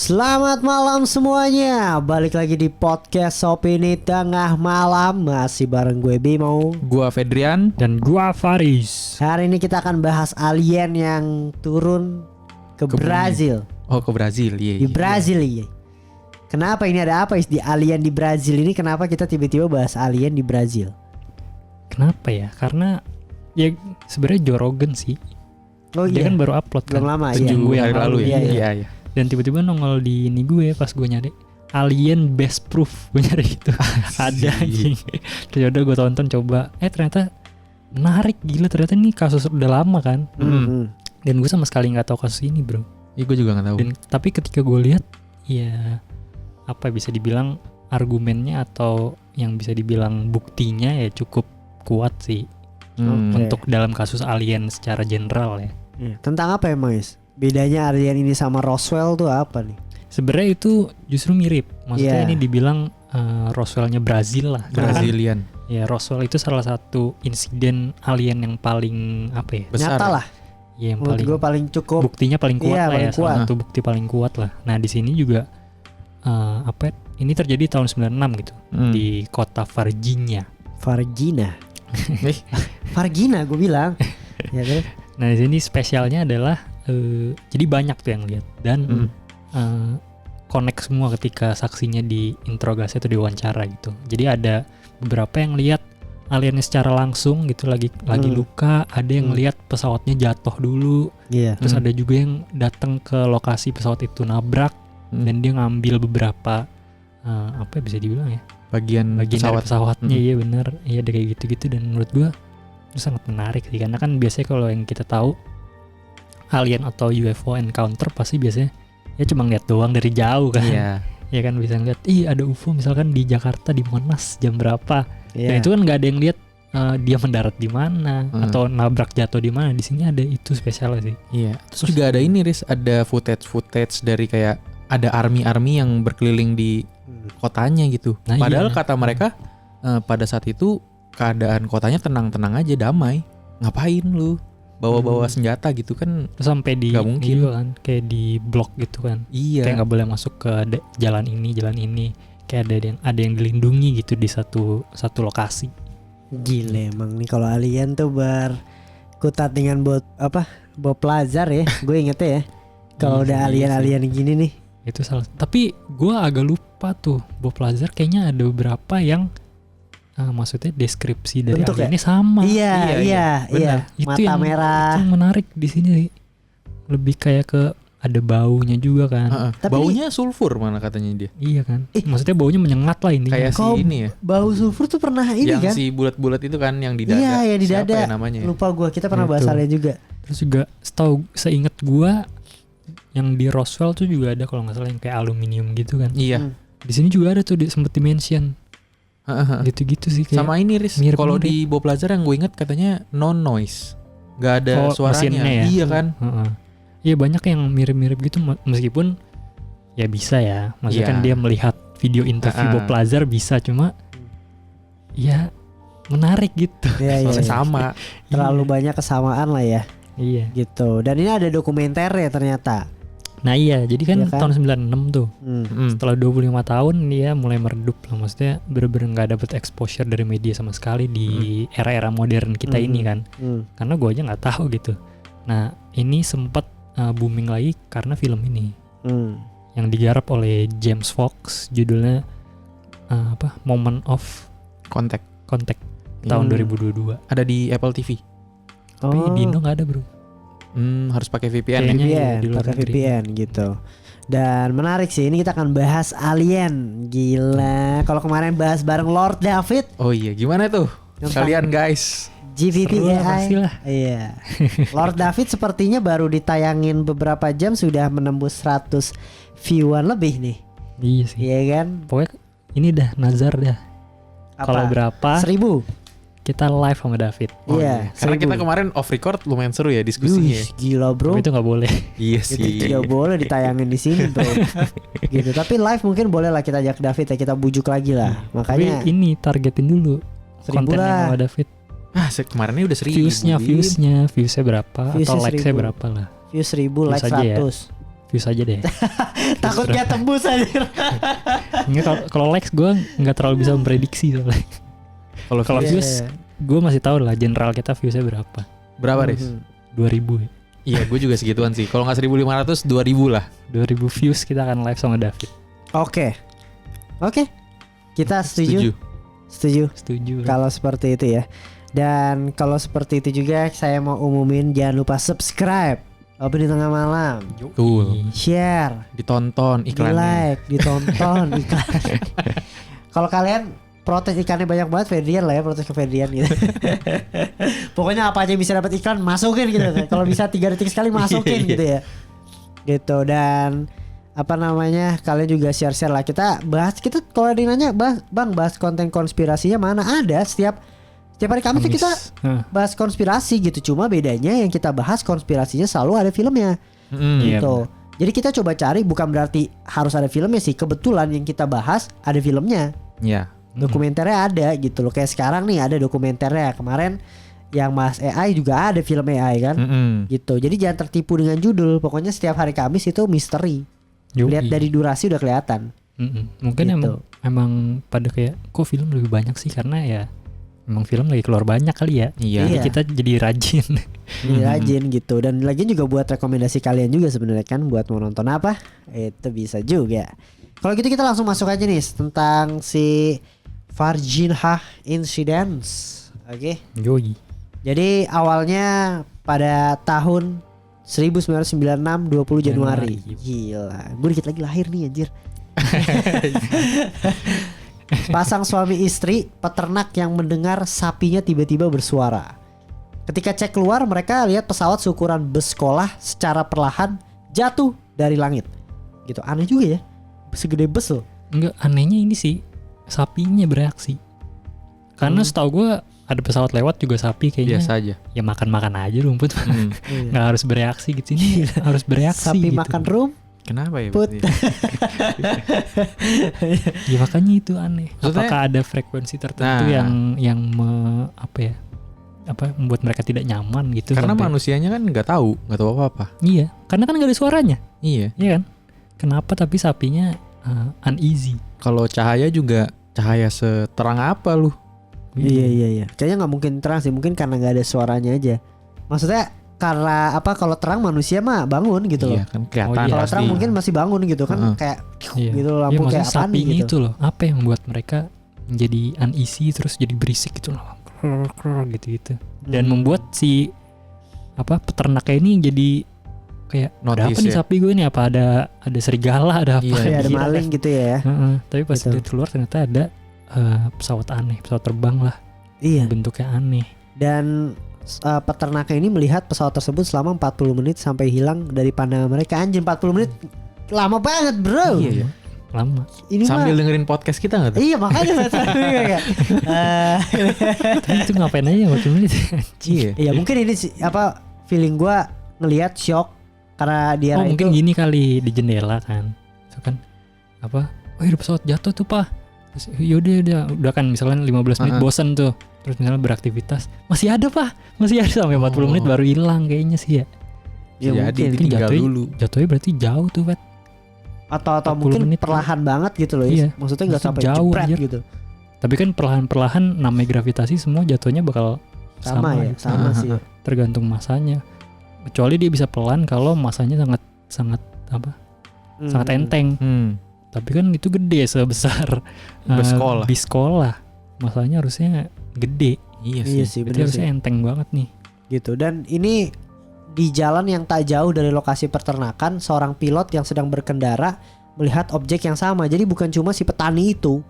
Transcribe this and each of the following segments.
Selamat malam semuanya. Balik lagi di podcast Opini Tengah Malam. Masih bareng gue Bimo, gua Fedrian, dan gua Faris. Hari ini kita akan bahas alien yang turun ke Brazil. Oh, ke Brazil, iya. Di Brazil, iya. Kenapa ini ada apa di alien di Brazil ini? Kenapa kita tiba-tiba bahas alien di Brazil? Kenapa ya? Karena ya sebenarnya Joe Rogan sih. Oh Dia iya. kan baru upload Belum kan. lama ya. 7 Minggu yang hari lalu ya. Iya. Iya. Dan tiba-tiba nongol di ini gue pas gue nyari alien best proof. Gue nyari gitu. Ada anjing. Terus yaudah gue tonton coba. Ternyata menarik, gila, ternyata ini kasus udah lama kan. Dan gue sama sekali nggak tahu kasus ini, bro. Iya, gue juga nggak tahu. Tapi ketika gue lihat, ya apa bisa dibilang argumennya atau yang bisa dibilang buktinya ya cukup kuat sih. Oke. Untuk dalam kasus alien secara general ya. Tentang apa emang, Is? Bedanya alien ini sama Roswell tuh apa nih? Sebenarnya itu justru mirip. Maksudnya Iya. ini dibilang Roswellnya Brazil lah. Karena kan, Brazilian. ya Roswell itu salah satu insiden alien yang paling apa ya? Besar. Nyata lah. Ya, yang Menurut paling gue paling cukup. buktinya paling kuat Iya, lah paling ya. kuat. Salah satu bukti paling kuat lah. Nah di sini juga apa? Ini terjadi tahun 96 gitu di kota Virginia. Vargina. Vargina gue bilang. Ya kan? Nah di sini spesialnya adalah jadi banyak tuh yang lihat dan connect semua ketika saksinya diinterogasi atau diwawancara gitu. Jadi ada beberapa yang lihat aliennya secara langsung gitu lagi luka, ada yang lihat pesawatnya jatuh dulu, Iya. terus ada juga yang datang ke lokasi pesawat itu nabrak dan dia ngambil beberapa apa bisa dibilang ya Bagian dari pesawatnya. Iya benar, iya ada kayak gitu-gitu dan menurut gua itu sangat menarik sih karena kan biasanya kalau yang kita tahu alien atau UFO encounter pasti biasanya ya cuma lihat doang dari jauh kan. Iya. Ya kan bisa ngeliat ada UFO misalkan di Jakarta di Monas jam berapa. Iya. Dan itu kan nggak ada yang lihat dia mendarat di mana atau nabrak jatuh di mana. Di sini ada itu spesial sih. Iya. Terus juga ada ini, Riz, ada footage dari kayak ada army yang berkeliling di kotanya gitu. Nah, Padahal iya. kata mereka pada saat itu keadaan kotanya tenang-tenang aja, damai. Ngapain lu bawa-bawa senjata gitu kan? Terus sampai di Nggak mungkin. ini juga kan kayak di blok gitu kan. Iya. Kayak nggak boleh masuk ke jalan ini. Kayak ada yang dilindungi gitu di satu lokasi. Gile emang nih kalau alien tuh berkutat dengan Bob Lazar ya. Gue ingetnya ya. Kalau Iya udah sih, alien-alien gini nih. Itu salah. Tapi gue agak lupa tuh Bob Lazar kayaknya ada beberapa yang maksudnya deskripsi dari Bentuk aliennya sama. Iya. Benar. Itu Mata yang, merah. Itu yang menarik di sini sih. Lebih kayak ke ada baunya juga kan. Tapi baunya sulfur mana katanya dia. Iya kan. Maksudnya baunya menyengat lah intinya. Kayak si Kok ini ya. bau sulfur tuh pernah ini yang kan? si bulat-bulat itu kan yang di dada. Iya, yang di Siapa dada. ya namanya? Lupa gue. Kita pernah Itu. bahas alien juga. Terus juga seingat gua yang di Roswell tuh juga ada kalau nggak salah yang kayak aluminium gitu kan. Iya. Di sini juga ada tuh sempet di-mention. Gitu-gitu sih kayak. Sama ini, Riz. mirip-mirip. Kalau di Bob Lazar yang gue inget katanya no noise. Gak ada suaranya. mesinnya ya. Iya kan? Iya banyak yang mirip-mirip gitu meskipun ya bisa ya. Maksudnya Iya. kan dia melihat video interview Bob Lazar bisa, cuma ya menarik gitu. Iya. Soalnya sama. Terlalu banyak kesamaan lah ya. Iya. Gitu. Dan ini ada dokumenternya ternyata. Nah iya, jadi kan, Iya kan? tahun 96 tuh. Hmm. Setelah 25 tahun dia mulai meredup lah. Maksudnya bener-bener gak dapet exposure dari media sama sekali di era-era modern kita ini kan. Karena gue aja gak tahu gitu. Nah ini sempat booming lagi karena film ini. Yang digarap oleh James Fox. Judulnya Moment of Contact. tahun 2022. Ada di Apple TV. Tapi di Indo gak ada bro. Harus pakai VPN. Kayaknya ya? iya, di luar pakai negeri. VPN gitu. Dan menarik sih, ini kita akan bahas alien. Gila. Kalau kemarin bahas bareng Lord David, Oh iya, gimana tuh? Tentang- Kalian guys. GPT Seru lah, AI. pastilah. Iya. Lord David sepertinya baru ditayangin beberapa jam sudah menembus 100 viewan lebih nih. Iya sih. Iya kan? Pokoknya ini dah nazar dah. Apa? Kalau berapa 1000. kita live sama David. Iya. Karena 1000. kita kemarin off record lumayan seru ya diskusinya. Wih, gila bro. Tapi itu nggak boleh. Iya Itu sih. tidak boleh ditayangin di sini bro. Gitu. Tapi live mungkin boleh lah kita ajak David ya, kita bujuk lagi lah. Makanya Tapi ini targetin dulu 1000 kontennya lah. sama David. Kemarinnya udah 1000. Viewsnya berapa Viewsnya atau likesnya 1000. berapa lah. views 1000, like Views aja ya. 100. views aja deh. Takut gak tembus aja. Enggak, kalau likes gue nggak terlalu bisa memprediksi soalnya. Kalau Iya, views iya. gue masih tahu lah general kita viewsnya berapa. Berapa Riz? 2000 ya. Iya gue juga segituan sih. Kalau nggak 1.500 2.000 lah. 2000 views kita akan live sama David. Oke. Kita setuju. Setuju. Kalau seperti itu ya. Dan kalau seperti itu juga saya mau umumin jangan lupa subscribe Opini Tengah Malam, Betul. share, Ditonton di iklannya. like, ditonton iklan. Kalau kalian protes ikannya banyak banget, Ferdian lah ya, protes ke Ferdian gitu. Pokoknya apa aja yang bisa dapat iklan masukin gitu. Kalau bisa 3 detik sekali masukin gitu ya. Gitu. Dan apa namanya, kalian juga share-share lah. Kita kalau ada yang nanya, bahas konten konspirasinya mana, ada setiap hari Kamis tuh kita bahas konspirasi gitu. Cuma bedanya yang kita bahas konspirasinya selalu ada filmnya Iya, gitu. Jadi kita coba cari, bukan berarti harus ada filmnya sih. Kebetulan yang kita bahas ada filmnya, Iya. dokumenternya ada gitu loh. Kayak sekarang nih ada dokumenternya. Kemarin yang Mas AI juga ada film AI kan, gitu. Jadi jangan tertipu dengan judul. Pokoknya setiap hari Kamis itu misteri. Lihat dari durasi udah kelihatan. Mungkin Gitu. emang pada kayak kok film lebih banyak sih, karena ya emang film lagi keluar banyak kali ya. Iya. Jadi Iya. kita jadi rajin. Jadi rajin gitu. Dan lagi juga buat rekomendasi kalian juga sebenarnya kan, buat mau nonton apa itu bisa juga. Kalau gitu kita langsung masuk aja nih tentang si Varginha Incidents. Oke. Yoi. Jadi awalnya pada tahun 1996 20 Januari. Gila, gue dikit lagi lahir nih anjir. Pasang suami istri peternak yang mendengar sapinya tiba-tiba bersuara. Ketika cek keluar, mereka lihat pesawat seukuran bus sekolah secara perlahan jatuh dari langit. Gitu, aneh juga ya, segede bus loh. Enggak, anehnya ini sih sapinya bereaksi. Karena setahu gue ada pesawat lewat juga sapi kayaknya. Biasa aja. Ya makan aja rumput. Iya. Nggak harus bereaksi gitu. Ini harus bereaksi Sapi gitu. makan Kenapa ya? Put. berarti? Ya makanya itu aneh. Maksudnya- Apakah ada frekuensi tertentu Nah. yang membuat mereka tidak nyaman gitu? Karena sampai- manusianya kan nggak tahu apa-apa. Iya, karena kan nggak ada suaranya, Iya. iya kan? Kenapa tapi sapinya uneasy? Kalau cahaya juga cahaya seterang apa lu? Iya. Kayaknya nggak mungkin terang sih, mungkin karena nggak ada suaranya aja. Maksudnya karena apa? Kalau terang manusia mah bangun gitu loh. Iya kan kelihatan Oh, iya. Kalau pasti. terang mungkin masih bangun gitu kan, kayak Iya. gitu Iya, lampu maksudnya kayak apaan sapinya gitu. itu loh, apa yang membuat mereka menjadi uneasy terus jadi berisik gitu loh, gitu. Dan membuat si peternaknya ini jadi kayak ada Notice apa nih ya. sapi gue ini, apa ada serigala, ada apa? Iya, Kayak ada Gila maling kan. gitu ya. Tapi pas Gitu. lihat keluar ternyata ada pesawat aneh, pesawat terbang lah, Iya. bentuknya aneh. Dan peternaknya ini melihat pesawat tersebut selama 40 menit sampai hilang dari pandangan mereka. Anjir, 40 menit lama banget bro. Iya, ya. Lama. Ini Sambil mah dengerin podcast kita nggak tuh? iya makanya kayak Tapi itu ngapain aja waktu menit? Iya. iya mungkin ini sih feeling gua ngelihat shock karena dia Oh itu mungkin gini kali, di jendela kan, itu kan oh ada pesawat jatuh tuh pak. Terus yaudah udah kan misalnya 15 menit bosan tuh, terus misalnya beraktivitas masih ada sampai 40 menit baru hilang kayaknya sih ya. ya Jadi mungkin ditinggal dulu. Jatuhnya berarti jauh tuh Pat. atau 40 mungkin menit perlahan banget gitu loh. Iya. Maksudnya nggak Maksudnya sampai jauh, jepret anjir. gitu. Tapi kan perlahan-perlahan namanya gravitasi semua jatuhnya bakal Sama ya, gitu. sama sih. Tergantung masanya. Kecuali dia bisa pelan kalau masanya sangat sangat enteng. Tapi kan itu gede sebesar Bis sekolah. Masanya harusnya gede. Iya Iya sih. sih Berarti benar harusnya sih. enteng banget nih. Gitu. Dan ini di jalan yang tak jauh dari lokasi peternakan, seorang pilot yang sedang berkendara melihat objek yang sama. Jadi bukan cuma si petani itu,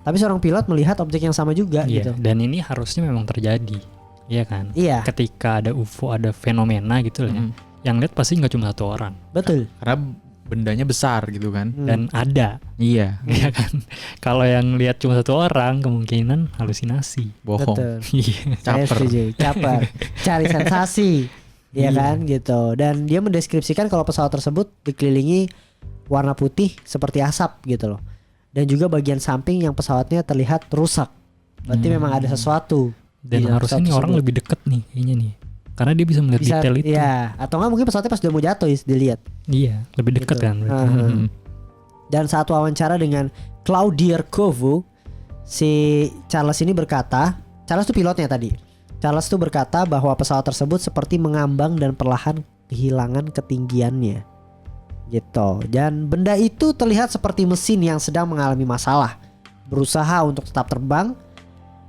tapi seorang pilot melihat objek yang sama juga gitu. Iya. Dan ini harusnya memang terjadi. Iya kan? Iya, Ketika ada UFO, ada fenomena gitu lah ya. Yang lihat pasti nggak cuma satu orang. betul. Karena bendanya besar gitu kan. Dan ada. Iya. Iya kan? Kalau yang lihat cuma satu orang kemungkinan halusinasi. Bohong. Betul. Iya. Saya Caper. setuju. Caper. Cari sensasi. Iya Iya. kan gitu. Dan dia mendeskripsikan kalau pesawat tersebut dikelilingi warna putih seperti asap gitu loh. Dan juga bagian samping yang pesawatnya terlihat rusak. Berarti memang ada sesuatu. Dan Iya, harusnya pesawat nih orang tersebut. lebih deket nih kayaknya nih. Karena dia bisa melihat detail itu. Iya, atau enggak mungkin pesawatnya pas udah mau jatuh dilihat. Iya, lebih dekat Gitu. kan berarti. Dan saat wawancara dengan Claudia Corvo, si Charles ini berkata, Charles itu pilotnya tadi. Charles itu berkata bahwa pesawat tersebut seperti mengambang dan perlahan kehilangan ketinggiannya. Gitu. Dan benda itu terlihat seperti mesin yang sedang mengalami masalah, berusaha untuk tetap terbang.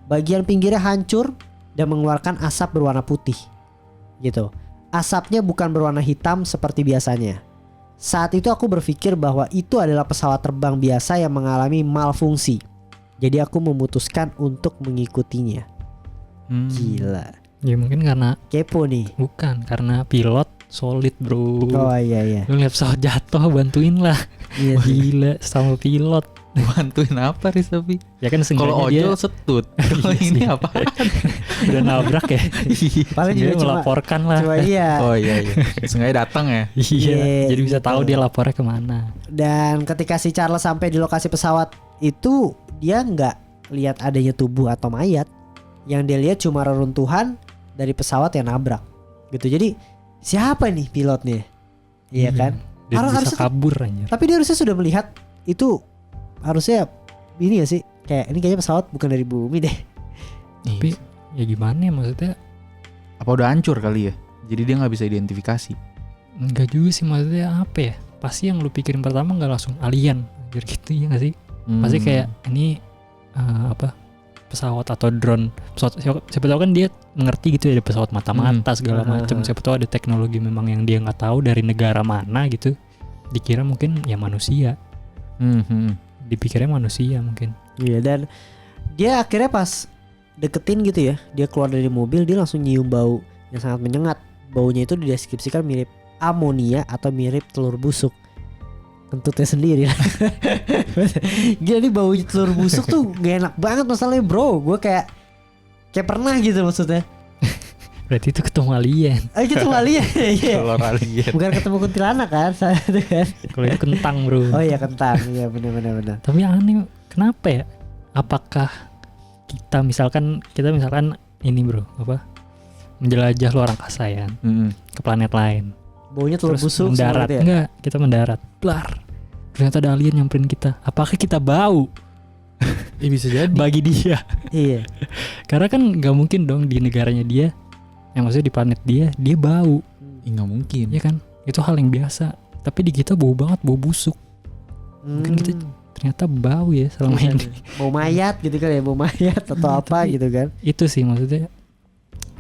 Bagian pinggirnya hancur dan mengeluarkan asap berwarna putih. Gitu. Asapnya bukan berwarna hitam seperti biasanya. Saat itu aku berpikir bahwa itu adalah pesawat terbang biasa yang mengalami malfungsi. Jadi aku memutuskan untuk mengikutinya. Gila. Ya mungkin karena Kepo nih. bukan karena pilot solid bro. Oh iya. Lu lihat pesawat jatuh bantuin lah. Iya sih. Gila sama pilot. Bantuin apa Riz tapi? Ya kan Kalau sengaja dia ojol setut. Kalau ini apa? udah nabrak ya. Paling Dia juga cuma melaporkan lah. iya. Oh iya. Sengaja datang ya. Iya, jadi bisa gitu. tahu dia lapornya kemana. Dan ketika si Charles sampai di lokasi pesawat itu, dia nggak lihat adanya tubuh atau mayat. Yang dia lihat cuma reruntuhan dari pesawat yang nabrak. Gitu. Jadi siapa nih pilotnya? Iya kan? Dan bisa Harusnya- kabur anjir. Tapi dia harusnya sudah melihat itu, harusnya ini gak sih? Kayak ini kayaknya pesawat bukan dari bumi deh. Tapi ya gimana ya maksudnya? Apa udah hancur kali ya? Jadi dia nggak bisa identifikasi. Enggak juga sih, maksudnya apa ya? Pasti yang lu pikirin pertama nggak langsung alien anjir gitu ya nggak sih? Pasti kayak ini pesawat atau drone. Pesawat, siapa tahu kan dia mengerti gitu ya, ada pesawat mata-mata segala macam. Siapa tahu ada teknologi memang yang dia nggak tahu dari negara mana gitu. Dikira mungkin ya manusia. Dipikirnya manusia mungkin. Iya, dan dia akhirnya pas deketin gitu ya, dia keluar dari mobil, dia langsung nyium bau yang sangat menyengat. Baunya itu dideskripsikan mirip amonia atau mirip telur busuk. Kentutnya sendiri. Gila nih, bau telur busuk tuh gak enak banget masalahnya bro. Gue kayak pernah gitu maksudnya. Berarti itu ketemu alien. Gitu kali ya. Iya. Telur alien. Bukan ketemu kuntilanak kan, itu kan. Kalau itu kentang bro. Oh iya, kentang. Iya benar. Tapi aneh, kenapa ya? Apakah kita misalkan ini bro, menjelajah luar angkasa ya, ke planet lain. Baunya telur Terus busuk mendarat, seperti ya? enggak, kita mendarat, blar. Ternyata ada alien nyamperin kita. Apakah kita bau Bisa jadi. bagi dia? Iya. Karena kan nggak mungkin dong di negaranya dia, yang maksudnya di planet dia bau, Nggak mungkin. ya kan? Itu hal yang biasa. Tapi di kita bau banget, bau busuk. Mungkin kita ternyata bau ya selama ini. Bau mayat gitu kan ya, bau mayat atau apa gitu kan. Itu sih maksudnya.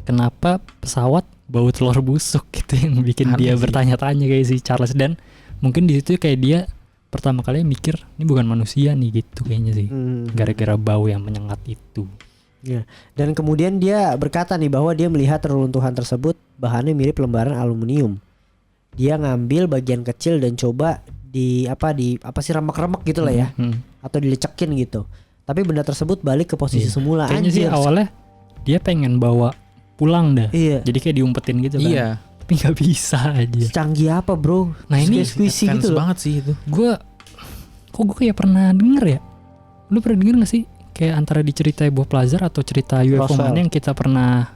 Kenapa pesawat bau telur busuk gitu yang bikin Aneh dia sih. bertanya-tanya kayak si Charles, dan mungkin di situ kayak dia pertama kali mikir ini bukan manusia nih gitu kayaknya sih. Gara-gara bau yang menyengat itu. Dan kemudian dia berkata nih bahwa dia melihat reruntuhan tersebut bahannya mirip lembaran aluminium. Dia ngambil bagian kecil dan coba di remek-remek gitu lah ya, atau dilecekin gitu. Tapi benda tersebut balik ke posisi semula. Kayaknya sih Anjir. awalnya dia pengen bawa pulang dah. Iya. Jadi kayak diumpetin gitu kan. Iya. Tapi nggak bisa aja. Canggih apa bro? Nah, ini squishy Fans gitu loh. banget sih itu. Gue kayak pernah denger ya. Lu pernah denger gak sih? Kayak antara di cerita Bob Lazar atau cerita UFO Roswell. mana yang kita pernah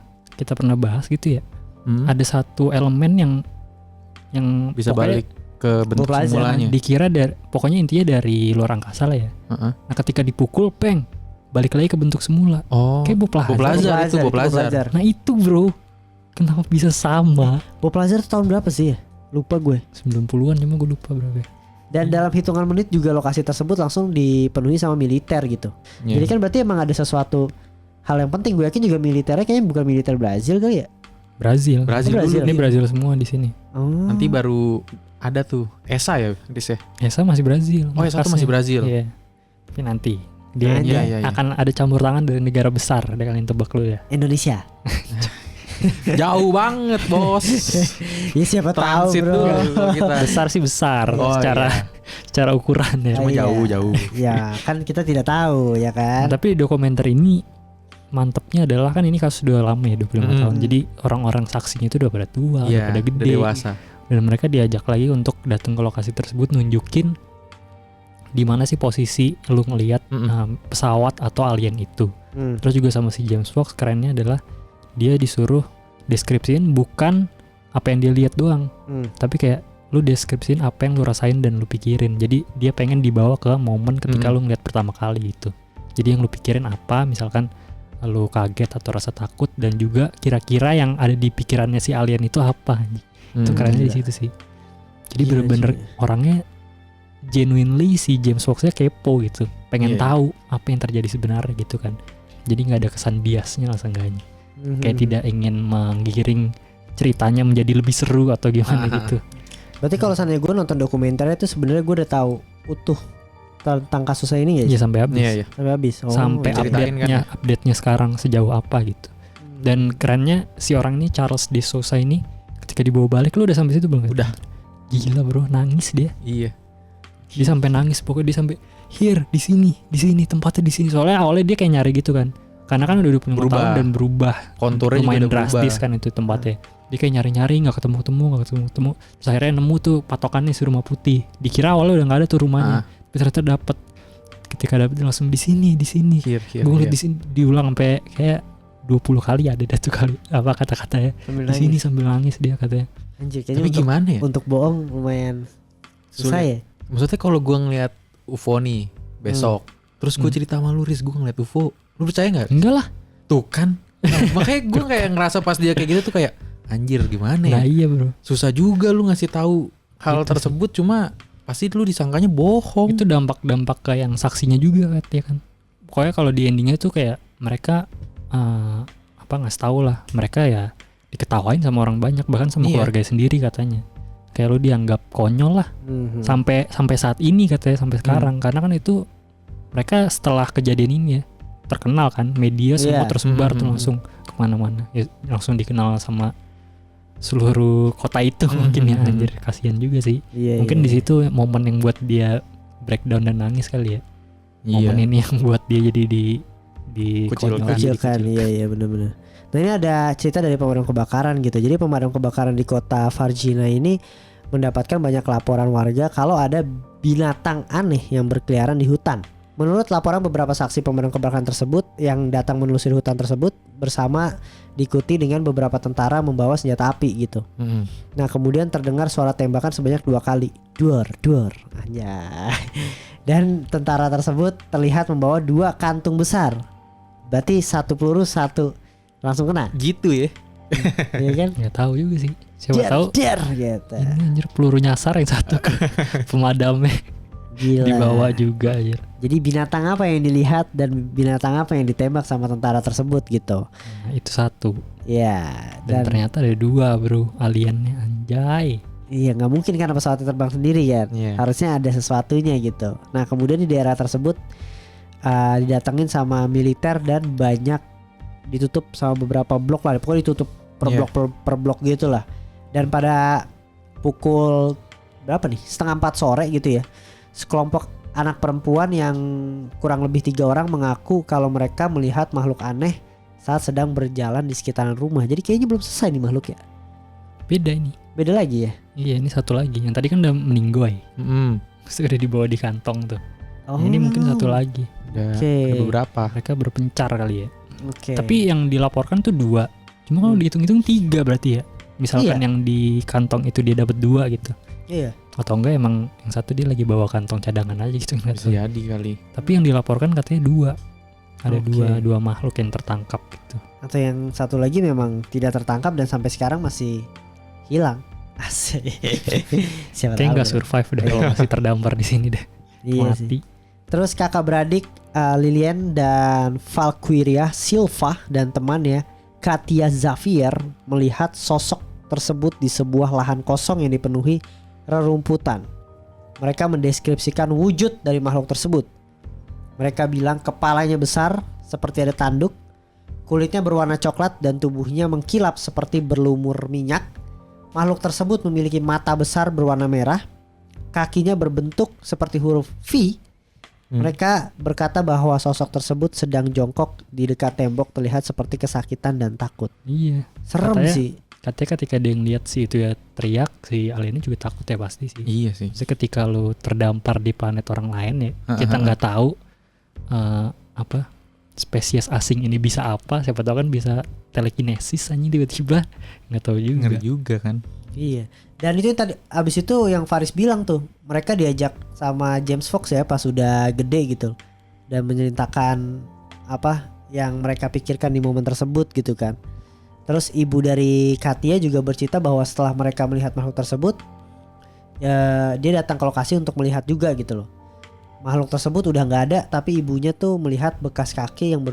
bahas gitu ya. Ada satu elemen yang Bisa pokoknya balik ke bentuk Belajar. semulanya. dikira pokoknya intinya dari luar angkasa lah ya. Nah ketika dipukul balik lagi ke bentuk semula. Oh. Kayak Bob Lazar. Bob Lazar itu Bob Lazar. Nah itu bro, kenapa bisa sama? Bob Lazar tahun berapa sih ya? Lupa gue. 90-an cuma gue lupa berapa ya. Dan dalam hitungan menit juga lokasi tersebut langsung dipenuhi sama militer gitu. Iya. Jadi kan berarti emang ada sesuatu hal yang penting. Gue yakin juga militernya kayaknya bukan militer Brazil kali ya. Brazil. Brazil Brazil. dulu. Ini Brazil semua di sini. Oh. Nanti baru ada tuh ESA ya, Riz ya? ESA masih Brazil. Oh, ESA tuh masih Brazil. Iya. Tapi nanti dia Iya, iya. akan ada campur tangan dari negara besar. Ada kalian tebak lu ya. Indonesia. Jauh banget, Bos. Ya siapa tahu Transit bro. dulu kita. Besar sih besar Oh, secara ukuran ya. Cuma Iya. jauh. Ya kan kita tidak tahu ya kan. Tapi dokumenter ini mantepnya adalah kan ini kasus udah lama ya 25 tahun. Jadi orang-orang saksinya itu udah pada tua, udah Iya, pada udah gede. dewasa. Dan mereka diajak lagi untuk datang ke lokasi tersebut nunjukin di mana sih posisi lu ngelihat pesawat atau alien itu. Terus juga sama si James Fox kerennya adalah dia disuruh deskripsiin bukan apa yang dia lihat doang, tapi kayak lu deskripsiin apa yang lu rasain dan lu pikirin. Jadi dia pengen dibawa ke momen ketika lu ngeliat pertama kali gitu. Jadi yang lu pikirin apa, misalkan lu kaget atau rasa takut, dan juga kira-kira yang ada di pikirannya si alien itu apa. Itu kerennya di situ sih. Jadi bener-bener orangnya genuinely si James Fox-nya kepo gitu, pengen tahu apa yang terjadi sebenarnya gitu kan. Jadi nggak ada kesan biasnya lah seenggaknya. Kayak tidak ingin menggiring ceritanya menjadi lebih seru atau gimana gitu. Berarti kalau seandainya gue nonton dokumenternya itu sebenarnya gue udah tahu utuh tentang kasusnya ini ya? Iya sampai habis. Iya. Sampai habis. Sampai Ceritain update-nya sekarang sejauh apa gitu. Dan kerennya si orang ini, Charles de Souza ini, ketika dibawa balik, lu udah sampai situ belum? Udah. Gila bro, nangis dia. Iya. Dia sampai nangis, pokoknya dia sampai here di sini tempatnya di sini. Soalnya awalnya dia kayak nyari gitu kan. Karena kan udah 25 tahun dan berubah. Konturnya lumayan juga udah drastis berubah. kan itu tempatnya. Dia kayak nyari-nyari nggak ketemu. Terus akhirnya nemu tuh patokannya si rumah putih. Dikira awalnya udah nggak ada tuh rumahnya. Tapi ternyata dapet. Ketika dapet langsung di sini. Gue liat di sini diulang sampai kayak 20 kali ada tuh kali apa kata-katanya. Di sini sambil nangis dia katanya. Anjir, tapi gimana ya? Untuk bohong lumayan susah ya. Maksudnya kalau gue ngeliat UFO nih besok, terus gue cerita sama lu, Riz, gue ngeliat UFO, lu percaya nggak? Enggak lah. Tuh kan. Nah, makanya gue kayak ngerasa pas dia kayak gitu tuh kayak anjir gimana ya? Nah iya bro. Susah juga lu ngasih tahu hal Gitu tersebut sih. Cuma pasti lu disangkanya bohong. Itu dampak ke yang saksinya juga ya kan. Pokoknya kalau di endingnya tuh kayak mereka ngasih tahu lah, mereka ya diketawain sama orang banyak, bahkan sama keluarga sendiri katanya. Kayak lu dianggap konyol lah. Sampai saat ini katanya, sampai sekarang. Karena kan itu mereka setelah kejadian ini ya terkenal kan, media semua tersebar tuh langsung kemana-mana ya, langsung dikenal sama seluruh kota itu. Mungkin ya anjir, kasihan juga sih. Mungkin di situ momen yang buat dia breakdown dan nangis kali ya. Momen ini yang buat dia jadi dikucilkan. Iya benar-benar. Nah ini ada cerita dari pemadam kebakaran gitu. Jadi pemadam kebakaran di kota Varginha ini mendapatkan banyak laporan warga kalau ada binatang aneh yang berkeliaran di hutan. Menurut laporan beberapa saksi pemadam kebakaran tersebut yang datang menelusuri hutan tersebut bersama diikuti dengan beberapa tentara membawa senjata api gitu. Nah kemudian terdengar suara tembakan sebanyak 2 kali. Duar. Anjay. Dan tentara tersebut terlihat membawa 2 kantung besar. Berarti 1 peluru 1 langsung kena. Gitu ya. Iya kan? Nggak tahu juga sih. Siapa tahu. Gitu. Ini anjir peluru nyasar yang satu ke pemadamnya. Gila. Dibawa juga anjir. Jadi binatang apa yang dilihat dan binatang apa yang ditembak sama tentara tersebut gitu. Nah, itu 1. Ya. Dan ternyata ada 2 bro aliennya, anjay. Iya nggak mungkin kan pesawatnya terbang sendiri kan. Harusnya ada sesuatunya gitu. Nah kemudian di daerah tersebut didatengin sama militer dan banyak ditutup sama beberapa blok lah. Pokoknya ditutup per blok gitu lah. Dan pada pukul berapa nih? 3:30 sore gitu ya. Sekelompok anak perempuan yang kurang lebih 3 orang mengaku kalau mereka melihat makhluk aneh saat sedang berjalan di sekitaran rumah. Jadi kayaknya belum selesai nih makhluk ya. Beda lagi ya. Iya ini 1 lagi. Yang tadi kan udah meninggoy. Sudah dibawa di kantong tuh. Ini mungkin 1 lagi. Ada beberapa. Mereka berpencar kali ya. Okay. Tapi yang dilaporkan tuh 2. Cuma kalau dihitung-hitung 3 berarti ya. Misalkan yang di kantong itu dia dapat 2 gitu. Iya. Atau enggak emang yang 1 dia lagi bawa kantong cadangan aja gitu. Bisa jadi kali. Tapi yang dilaporkan katanya 2. Ada 2 makhluk yang tertangkap gitu. Atau yang 1 lagi memang tidak tertangkap dan sampai sekarang masih hilang. Asik. Siapa Kayaknya tahu. nggak survive deh kalau masih terdampar di sini deh. Iya Mati. sih. Terus kakak beradik Lilian dan Valkyria Silva dan temannya Katia Xavier melihat sosok tersebut di sebuah lahan kosong yang dipenuhi rerumputan. Mereka mendeskripsikan wujud dari makhluk tersebut. Mereka bilang kepalanya besar seperti ada tanduk, kulitnya berwarna coklat dan tubuhnya mengkilap seperti berlumur minyak. Makhluk tersebut memiliki mata besar berwarna merah, kakinya berbentuk seperti huruf V. Mereka berkata bahwa sosok tersebut sedang jongkok di dekat tembok terlihat seperti kesakitan dan takut. Iya. Serem sih. Katanya ketika dia ngeliat si itu ya teriak, si aliennya juga takut ya pasti sih. Iya sih. Maksudnya ketika lu terdampar di planet orang lain ya, kita nggak tahu spesies asing ini bisa apa, siapa tahu kan bisa telekinesis aja tiba-tiba, nggak tahu juga. Ngeri juga kan. Iya. Dan itu yang tadi abis itu yang Faris bilang tuh, mereka diajak sama James Fox ya pas sudah gede gitu dan menceritakan apa yang mereka pikirkan di momen tersebut gitu kan. Terus ibu dari Katia juga bercerita bahwa setelah mereka melihat makhluk tersebut, ya, dia datang ke lokasi untuk melihat juga gitu loh. Makhluk tersebut udah nggak ada, tapi ibunya tuh melihat bekas kaki yang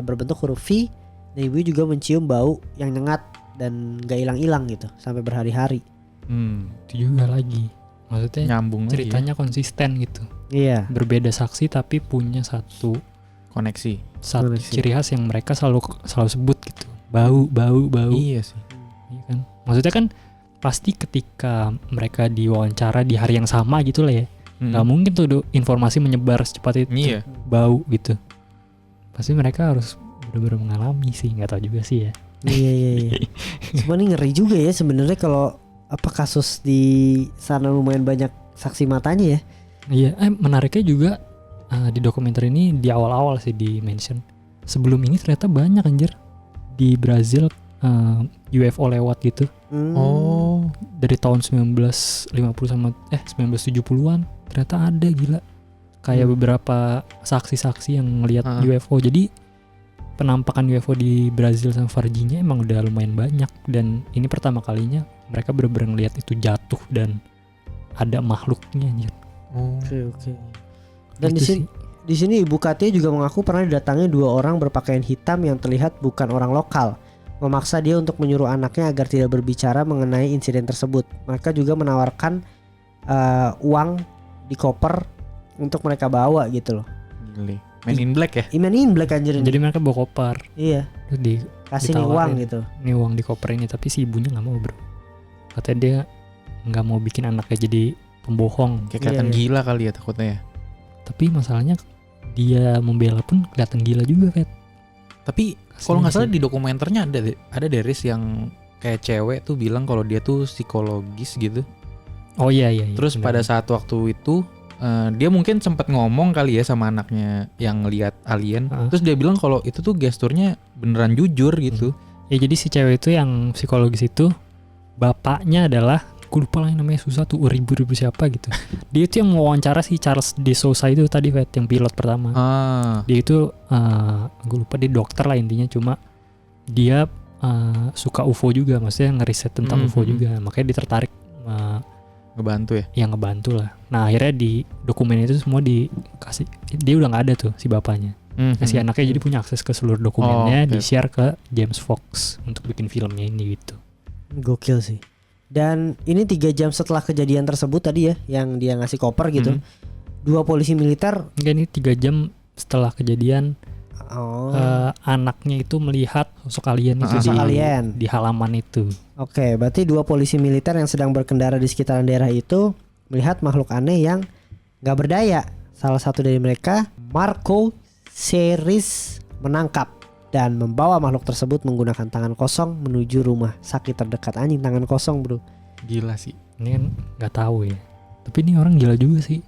berbentuk huruf V, dan ibu juga mencium bau yang nyengat dan nggak hilang-hilang gitu sampai berhari-hari. Itu juga lagi, maksudnya Nyambung ceritanya konsisten gitu. Iya. Berbeda saksi tapi punya satu koneksi. ciri khas yang mereka selalu sebut gitu. Bau. Iya sih. Iya kan? Maksudnya kan pasti ketika mereka diwawancara di hari yang sama gitu lah ya. Nggak mungkin tuh informasi menyebar secepat itu. Iya. Bau gitu. Pasti mereka harus benar-benar mengalami sih, nggak tahu juga sih ya. Iya. Cuma ini ngeri juga ya sebenarnya kalau apa kasus di sana lumayan banyak saksi matanya ya. Iya, menariknya juga di dokumenter ini di awal-awal sih di mention. Sebelum ini ternyata banyak anjir di Brazil UFO lewat gitu. Oh, Dari tahun 1950 sama 1970-an ternyata ada, gila. Kayak beberapa saksi-saksi yang ngelihat UFO. Jadi penampakan UFO di Brazil sama Virginia emang udah lumayan banyak, dan ini pertama kalinya mereka bener-bener ngelihat itu jatuh dan ada makhluknya anjir. Oke. Dan Itu di sini Ibu Katia juga mengaku pernah didatangi 2 orang berpakaian hitam yang terlihat bukan orang lokal, memaksa dia untuk menyuruh anaknya agar tidak berbicara mengenai insiden tersebut. Mereka juga menawarkan uang di koper untuk mereka bawa gitu loh. gile. Men in Black ya? Men in Black anjir ini. Jadi mereka bawa koper. Iya. Terus Kasih nih uang gitu. Ini uang di koper ini, tapi si ibunya nggak mau bro. Katanya dia nggak mau bikin anaknya jadi pembohong. Kayak kelihatan gila kali ya takutnya ya. Tapi masalahnya dia membela pun kelihatan gila juga Fet. Tapi kalau nggak salah di dokumenternya ada Deris yang kayak cewek tuh bilang kalau dia tuh psikologis gitu. Oh iya. Terus bener. pada saat waktu itu dia mungkin sempat ngomong kali ya sama anaknya yang lihat alien. Terus dia bilang kalau itu tuh gesturnya beneran jujur gitu. Ya jadi si cewek itu yang psikologis itu bapaknya adalah, gue lupa lah yang namanya, susah tuh, ribu siapa gitu. Dia itu yang mewawancara si Charles de Souza itu tadi Fet, yang pilot pertama. Dia itu gue lupa, dia dokter lah intinya, cuma dia suka UFO juga, maksudnya ngeriset tentang UFO juga, makanya dia tertarik ngebantu ya? Yang ngebantu lah. Nah akhirnya di dokumen itu semua dikasih, dia udah nggak ada tuh si bapaknya. Si anaknya jadi punya akses ke seluruh dokumennya, di-share ke James Fox untuk bikin filmnya ini gitu. Gokil sih. Dan ini 3 jam setelah kejadian tersebut tadi ya, yang dia ngasih koper gitu. 2 polisi militer. Enggak, ini 3 jam setelah kejadian. Anaknya itu melihat sosok alien itu di halaman itu. Oke, berarti 2 polisi militer yang sedang berkendara di sekitaran daerah itu melihat makhluk aneh yang gak berdaya. Salah satu dari mereka, Marco Seris, menangkap dan membawa makhluk tersebut menggunakan tangan kosong menuju rumah sakit terdekat. Anjing, tangan kosong bro. Gila sih. Ini kan gak tahu ya. Tapi ini orang gila juga sih.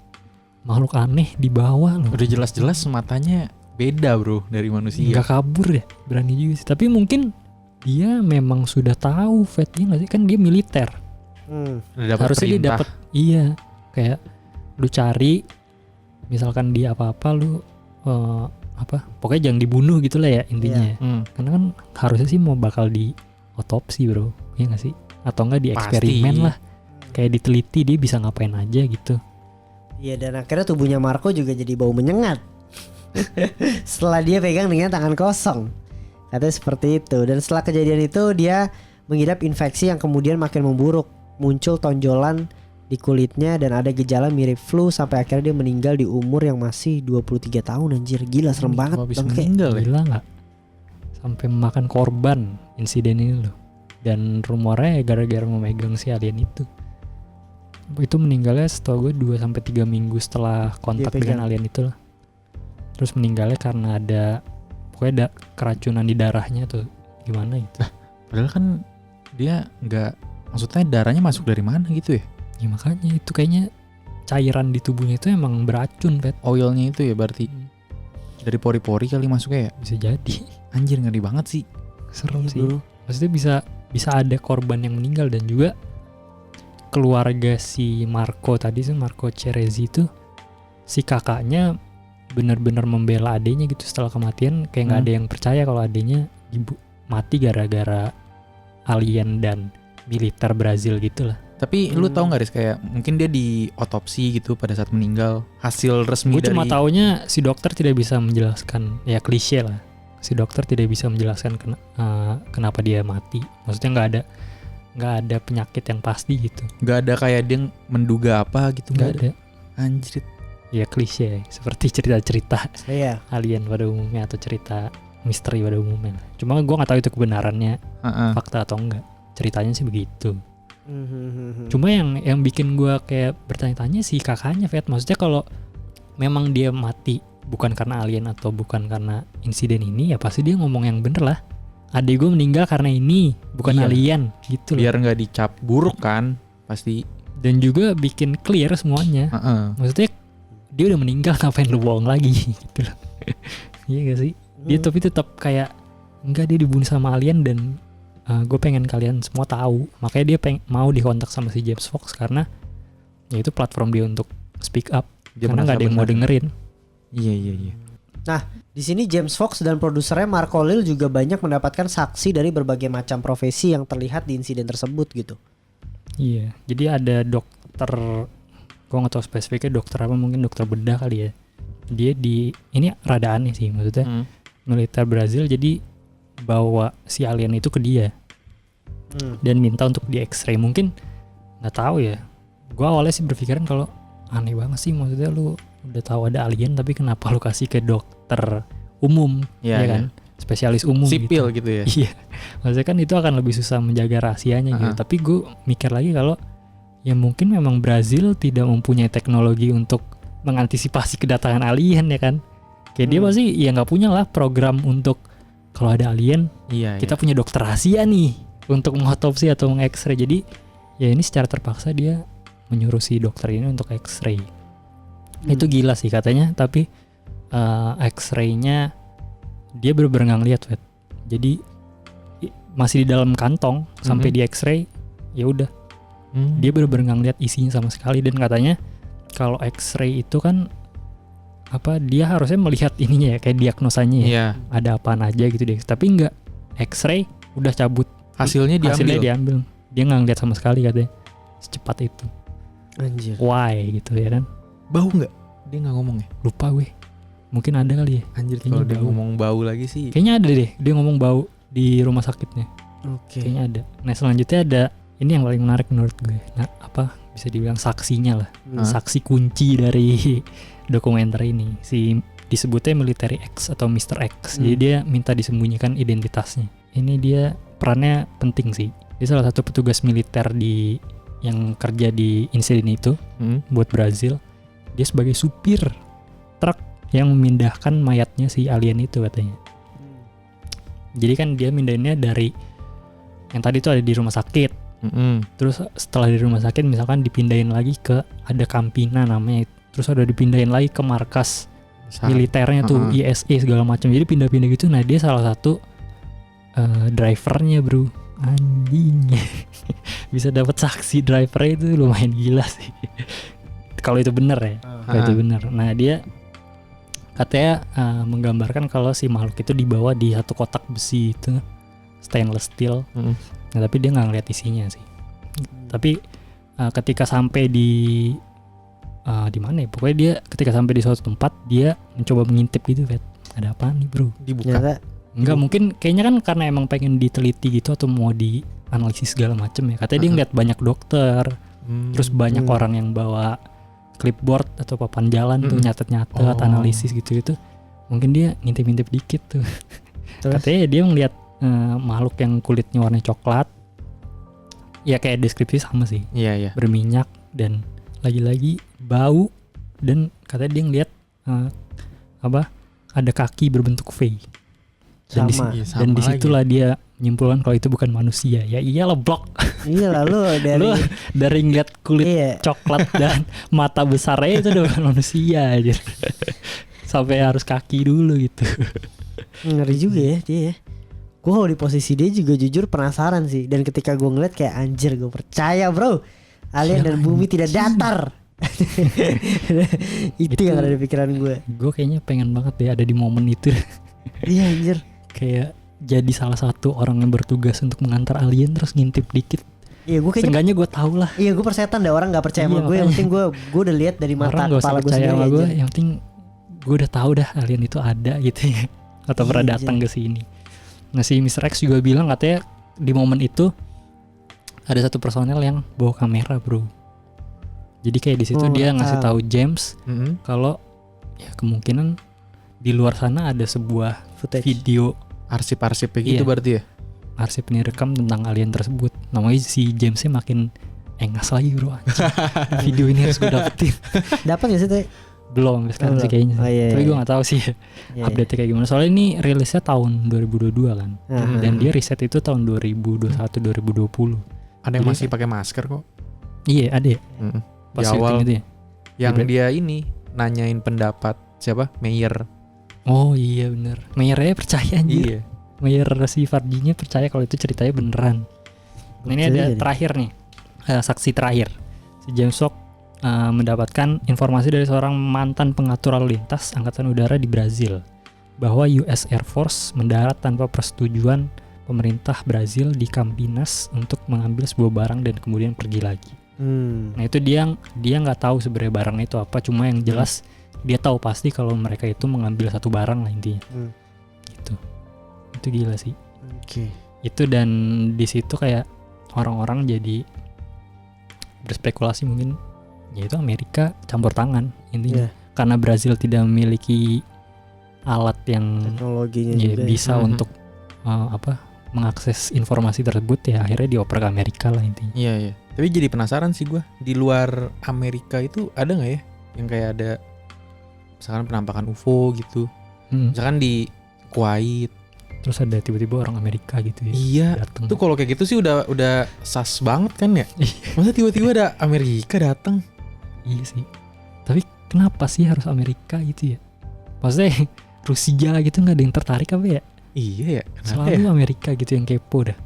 Makhluk aneh dibawa loh. Udah jelas-jelas matanya beda bro dari manusia. Gak kabur ya, berani juga sih. Tapi mungkin dia memang sudah tahu Fatnya nggak sih, kan dia militer. Harusnya dia dapat, iya, kayak lu cari, misalkan dia apa-apa lu pokoknya jangan dibunuh gitu lah ya intinya. Karena kan harusnya sih mau bakal di otopsi bro, ya nggak sih? Atau enggak di eksperimen lah, kayak diteliti dia bisa ngapain aja gitu. Iya, dan akhirnya tubuhnya Marco juga jadi bau menyengat setelah dia pegang dengan tangan kosong. Katanya seperti itu. Dan setelah kejadian itu dia mengidap infeksi yang kemudian makin memburuk. Muncul tonjolan di kulitnya dan ada gejala mirip flu, sampai akhirnya dia meninggal di umur yang masih 23 tahun. Anjir, gila, serem banget. Gila gak? Sampai memakan korban insiden ini loh. Dan rumornya gara-gara memegang si alien itu. Itu meninggalnya setahu gue 2-3 minggu setelah kontak dengan alien itu lah. Terus meninggalnya karena ada pokoknya ada keracunan di darahnya tuh gimana gitu. Padahal kan dia nggak, maksudnya darahnya masuk dari mana gitu ya? Ya makanya itu kayaknya cairan di tubuhnya itu emang beracun, Pet. Oilnya itu ya berarti. Dari pori-pori kali masuknya ya. Bisa jadi. Anjir ngeri banget sih. Serem Iya, sih. bro. Maksudnya bisa ada korban yang meninggal, dan juga keluarga si Marco tadi sih, Marco Cerezi itu, si kakaknya benar-benar membela adiknya gitu setelah kematian. Kayak nggak ada yang percaya kalau adiknya mati gara-gara alien dan militer Brazil gitulah. Tapi lu tahu nggak Riz, kayak mungkin dia di otopsi gitu pada saat meninggal, hasil resmi Gue dari cuma taunya si dokter tidak bisa menjelaskan, ya klise lah. Si dokter tidak bisa menjelaskan kenapa dia mati. Maksudnya nggak ada penyakit yang pasti gitu. nggak ada kayak dia menduga apa gitu, Nggak ada. Anjir. Ya klise, seperti cerita-cerita Iya. alien pada umumnya atau cerita misteri pada umumnya. Cuma gue nggak tahu itu kebenarannya fakta atau enggak. Ceritanya sih begitu. Cuma yang bikin gue kayak bertanya-tanya si kakaknya, Fet. Maksudnya kalau memang dia mati bukan karena alien atau bukan karena insiden ini, ya pasti dia ngomong yang bener lah. Adik gue meninggal karena ini, bukan Iya. alien gitu loh. Biar nggak dicap buruk kan, pasti. Dan juga bikin clear semuanya. Maksudnya dia udah meninggal, ngapain lu bohong lagi gitu loh. Iya gak sih? Dia tapi tetap kayak enggak, dia dibunuh sama alien, dan gue pengen kalian semua tahu. Makanya dia mau dikontak sama si James Fox karena ya itu platform dia untuk speak up. Dia Karena nggak ada yang mau dengerin. Iya. Di sini James Fox dan produsernya Marco Lil juga banyak mendapatkan saksi dari berbagai macam profesi yang terlihat di insiden tersebut gitu. Iya, jadi ada dokter, gue nggak tahu spesifiknya dokter apa, mungkin dokter bedah kali ya. Dia ini rada aneh sih, maksudnya militer Brazil jadi bawa si alien itu ke dia dan minta untuk di X-ray. Mungkin nggak tahu ya. Gue awalnya sih berpikiran kalau aneh banget sih, maksudnya lu udah tahu ada alien tapi kenapa lu kasih ke dokter umum, Iya, ya kan? Spesialis umum sipil gitu. gitu ya. Iya, maksudnya kan itu akan lebih susah menjaga rahasianya gitu. Tapi gue mikir lagi kalau ya mungkin memang Brazil tidak mempunyai teknologi untuk mengantisipasi kedatangan alien, ya kan? Kayak dia pasti ya nggak punya lah program untuk kalau ada alien kita punya dokter rahasia nih untuk mengotopsi atau meng-X-ray. Jadi ya ini secara terpaksa dia menyuruh si dokter ini untuk X-ray. Itu gila sih katanya, tapi X-ray-nya dia bener-bener nggak ngeliat, Wet. Jadi masih di dalam kantong sampai di X-ray, ya udah. Dia bener-bener nggak ngeliat isinya sama sekali. Dan katanya kalau X-ray itu kan dia harusnya melihat ininya ya, kayak diagnosanya ya. Iya. Ada apaan aja gitu deh. Tapi enggak, X-ray udah cabut. Hasilnya diambil. Dia nggak ngeliat sama sekali katanya. Secepat itu. Anjir. Why gitu ya kan? Bau nggak? Dia nggak ngomong ya? Lupa gue. Mungkin ada kali ya. Anjir, Kayaknya kalau dia bau. ngomong bau lagi sih. Kayaknya ada deh. Dia ngomong bau di rumah sakitnya. Oke. Kayaknya ada. Nah selanjutnya ada, ini yang paling menarik menurut gue. Nah bisa dibilang saksinya lah. Saksi kunci dari dokumenter ini. Disebutnya Military X atau Mr. X. Jadi dia minta disembunyikan identitasnya. Ini dia perannya penting sih. Dia salah satu petugas militer yang kerja di insiden itu buat Brazil. Dia sebagai supir truk yang memindahkan mayatnya si alien itu katanya. Jadi kan dia mindahinnya dari yang tadi tuh ada di rumah sakit. Terus setelah di rumah sakit misalkan dipindahin lagi ke ada Campina namanya. Terus ada dipindahin lagi ke markas militernya tuh, ISE segala macam. Jadi pindah-pindah gitu. Nah dia salah satu drivernya, bro. Anjing. Bisa dapat saksi drivernya itu lumayan gila sih. Kalau itu benar ya. Kalau itu benar. Nah dia katanya menggambarkan kalau si makhluk itu dibawa di satu kotak besi itu, stainless steel. Nah, tapi dia nggak ngeliat isinya sih. Tapi ketika sampai di mana ya? Pokoknya dia ketika sampai di suatu tempat dia mencoba mengintip gitu, Fet. Ada apa nih, bro? Dibuka. Enggak, mungkin kayaknya kan karena emang pengen diteliti gitu atau mau dianalisis segala macam ya. Katanya dia ngeliat banyak dokter, terus banyak orang yang bawa clipboard atau papan jalan tuh nyatet-nyatet, analisis gitu-gitu. Mungkin dia ngintip-ngintip dikit tuh. Katanya dia ngeliat makhluk yang kulitnya warna coklat. Ya kayak deskripsi sama sih. Iya. Berminyak dan lagi-lagi bau, dan katanya dia ngeliat ada kaki berbentuk V. Dan disitulah dia menyimpulkan kalau itu bukan manusia. Ya iyalah, blok. Iya lah lu dari ngeliat kulit coklat dan mata besarnya itu udah bukan manusia aja. sampai harus kaki dulu gitu. Ngeri juga ya dia ya. Gue kalau di posisi dia juga jujur penasaran sih. Dan ketika gue ngeliat kayak anjir, gue percaya bro, alien dan bumi tidak datar. Itu yang ada di pikiran gue. Gue kayaknya pengen banget deh ada di momen itu. Iya anjir. Kayak jadi salah satu orang yang bertugas untuk mengantar alien terus ngintip dikit. Iya gue kayaknya. Seenggaknya gue tau lah. Iya gue persetan deh, orang nggak percaya sama gue. Yang penting gue udah lihat dari mata orang kepala gue percaya sendiri sama gue. aja. Yang penting gue udah tahu dah alien itu ada gitu ya. Atau Iya, pernah datang ke sini. Nah si Mr. X juga bilang katanya di momen itu ada satu personel yang bawa kamera bro. Jadi kayak di situ dia ngasih tahu James kalau ya kemungkinan di luar sana ada sebuah Footage. video Arsip-arsip kayak gitu berarti ya. arsip direkam tentang alien tersebut. Namanya si Jamesnya makin engas lagi bro. Video ini harus gue dapetin. Dapat gak sih teh? Belum sekarang sih kayaknya. Oh, iya, Tapi iya. gue gak tahu sih update-nya kayak gimana. Soalnya ini rilisnya tahun 2022 kan. Dan dia riset itu tahun 2021-2020. Ada yang masih pakai masker kok. Iya ada ya. Pas Di awal syuting itu ya. yang dia ini nanyain pendapat siapa? Mayer. Oh iya bener. Mayernya percaya anjir. Iya. Mayer si Farjinya percaya kalau itu ceritanya beneran. Nah ini ada terakhir nih. Saksi terakhir. Si James Fox mendapatkan informasi dari seorang mantan pengatur lalu lintas angkatan udara di Brazil bahwa US Air Force mendarat tanpa persetujuan pemerintah Brazil di Campinas untuk mengambil sebuah barang dan kemudian pergi lagi. Nah itu dia nggak tahu sebenarnya barangnya itu apa, cuma yang jelas dia tahu pasti kalau mereka itu mengambil satu barang lah intinya. Gitu. Itu gila sih. Oke. Itu dan di situ kayak orang-orang jadi berspekulasi mungkin ya itu Amerika campur tangan intinya. Karena Brazil tidak memiliki alat yang Teknologinya ya, juga bisa untuk mengakses informasi tersebut ya akhirnya dioper ke Amerika lah intinya. Iya iya. Tapi jadi penasaran sih gue, di luar Amerika itu ada nggak ya yang kayak ada misalkan penampakan UFO gitu, misalkan di Kuwait. Terus ada tiba-tiba orang Amerika gitu ya. Iya. Dateng. Tuh kalau kayak gitu sih udah sas banget kan ya. Masa tiba-tiba ada Amerika datang? Iya sih. Tapi kenapa sih harus Amerika gitu ya? Maksudnya Rusia gitu nggak ada yang tertarik apa ya? Iya ya. Selalu Amerika gitu yang kepo dah.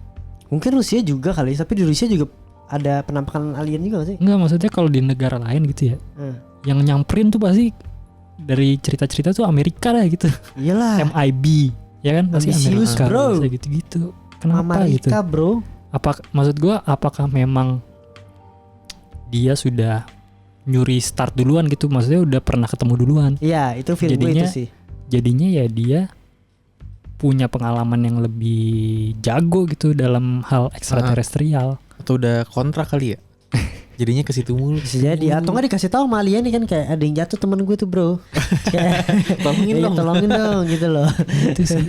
Mungkin Rusia juga kali, tapi di Rusia juga ada penampakan alien juga gak sih? Enggak, maksudnya kalau di negara lain gitu ya, yang nyamperin tuh pasti dari cerita-cerita tuh Amerika lah gitu. Iyalah. MIB, ya kan pasti Ambisius, Amerika, bro. bisa gitu-gitu. Kenapa gitu? Amerika bro. Maksud gua apakah memang dia sudah nyuri start duluan gitu? Maksudnya udah pernah ketemu duluan. Iya, itu film gue itu sih. Jadinya ya dia punya pengalaman yang lebih jago gitu dalam hal ekstraterestrial. Atau udah kontrak kali ya? Jadinya ke situ mulu. Bisa jadi. Atau nggak dikasih tahu sama alien nih kan, kayak ada yang jatuh temen gue tuh bro. Tolongin dong gitu loh. Itu sih.